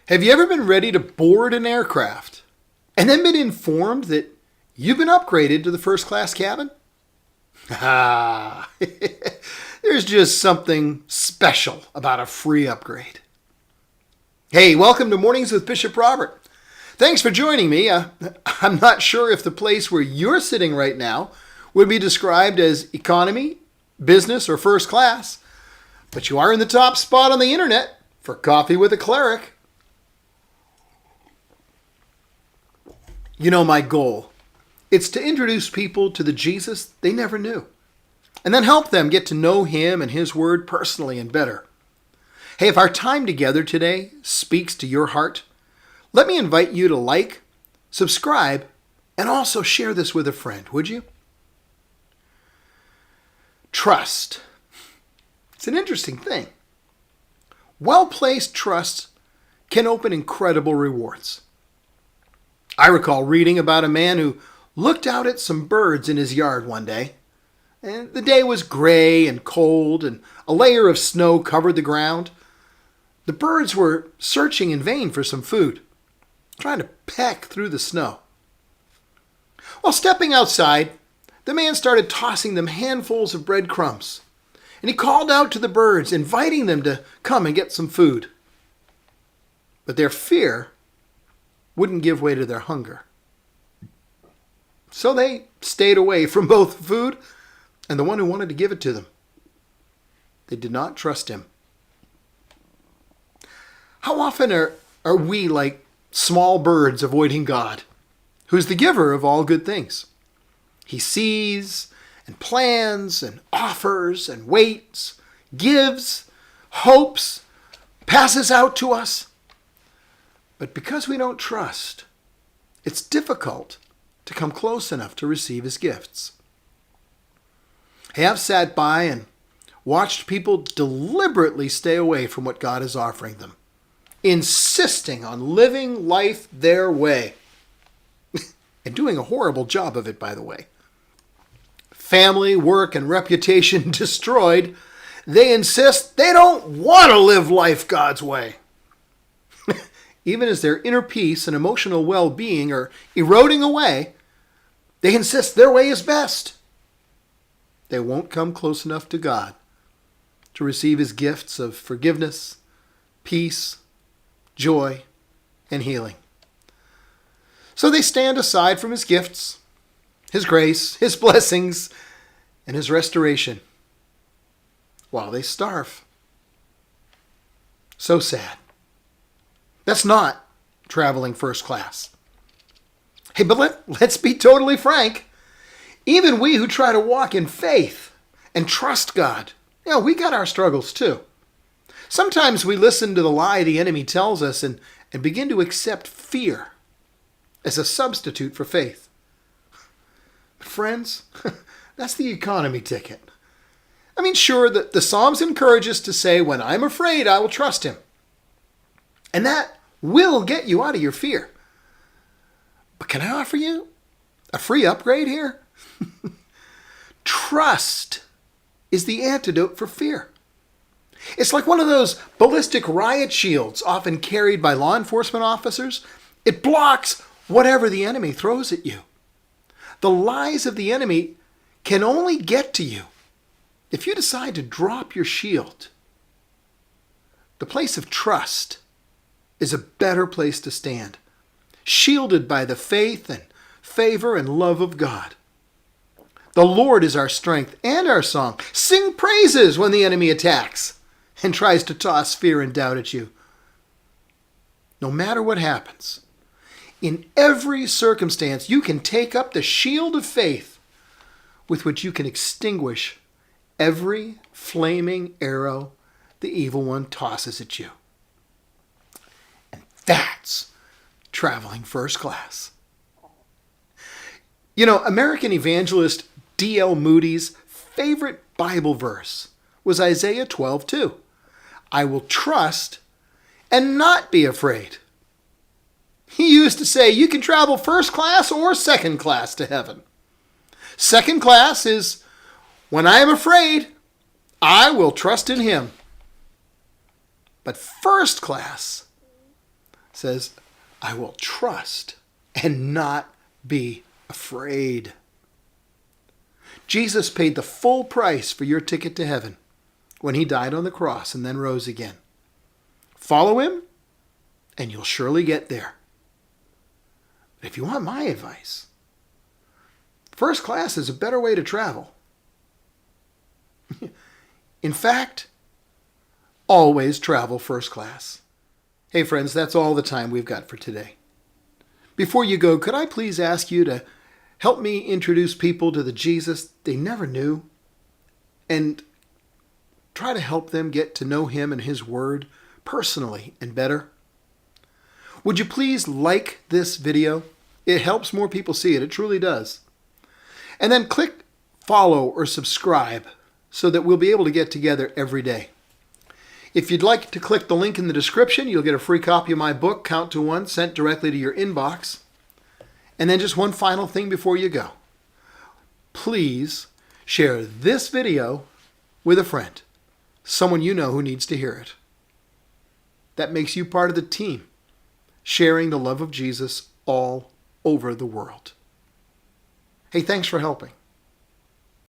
Have you ever been ready to board an aircraft and then been informed that you've been upgraded to the first class cabin? Ah, there's just something special about a free upgrade. Hey, welcome to Mornings with Bishop Robert. Thanks for joining me. I'm not sure if the place where you're sitting right now would be described as economy, business, or first class, but you are in the top spot on the internet for Coffee with a Cleric. You know my goal. It's to introduce people to the Jesus they never knew, and then help them get to know him and his word personally and better. Hey, if our time together today speaks to your heart, let me invite you to like, subscribe, and also share this with a friend, would you? Trust. It's an interesting thing. Well-placed trust can open incredible rewards. I recall reading about a man who looked out at some birds in his yard one day. And the day was gray and cold, and a layer of snow covered the ground. The birds were searching in vain for some food, trying to peck through the snow. While stepping outside, the man started tossing them handfuls of breadcrumbs, and he called out to the birds, inviting them to come and get some food. But their fear wouldn't give way to their hunger. So they stayed away from both food and the one who wanted to give it to them. They did not trust him. How often are we like small birds avoiding God, who's the giver of all good things? He sees and plans and offers and waits, gives, hopes, passes out to us. But because we don't trust, it's difficult to come close enough to receive his gifts. I have sat by and watched people deliberately stay away from what God is offering them, insisting on living life their way, and doing a horrible job of it, by the way. Family, work, and reputation destroyed, they insist they don't want to live life God's way. Even as their inner peace and emotional well-being are eroding away, they insist their way is best. They won't come close enough to God to receive his gifts of forgiveness, peace, joy, and healing. So they stand aside from his gifts, his grace, his blessings, and his restoration while they starve. So sad. That's not traveling first class. Hey, but let's be totally frank. Even we who try to walk in faith and trust God, we got our struggles too. Sometimes we listen to the lie the enemy tells us and begin to accept fear as a substitute for faith. Friends, that's the economy ticket. I mean, sure, the Psalms encourage us to say, when I'm afraid, I will trust him. And that will get you out of your fear. But can I offer you a free upgrade here? Trust is the antidote for fear. It's like one of those ballistic riot shields often carried by law enforcement officers. It blocks whatever the enemy throws at you. The lies of the enemy can only get to you if you decide to drop your shield. The place of trust is a better place to stand, shielded by the faith and favor and love of God. The Lord is our strength and our song. Sing praises when the enemy attacks and tries to toss fear and doubt at you. No matter what happens, in every circumstance, you can take up the shield of faith with which you can extinguish every flaming arrow the evil one tosses at you. And that's traveling first class. You know, American evangelist D.L. Moody's favorite Bible verse was Isaiah 12:2. I will trust and not be afraid. He used to say you can travel first class or second class to heaven. Second class is when I am afraid, I will trust in him. But first class, says, I will trust and not be afraid. Jesus paid the full price for your ticket to heaven when he died on the cross and then rose again. Follow him, and you'll surely get there. But if you want my advice, first class is a better way to travel. In fact, always travel first class. Hey friends, that's all the time we've got for today. Before you go, could I please ask you to help me introduce people to the Jesus they never knew and try to help them get to know him and his word personally and better? Would you please like this video? It helps more people see it. It truly does. And then click follow or subscribe so that we'll be able to get together every day. If you'd like to click the link in the description, you'll get a free copy of my book, Count to One, sent directly to your inbox. And then just one final thing before you go. Please share this video with a friend, someone you know who needs to hear it. That makes you part of the team, sharing the love of Jesus all over the world. Hey, thanks for helping.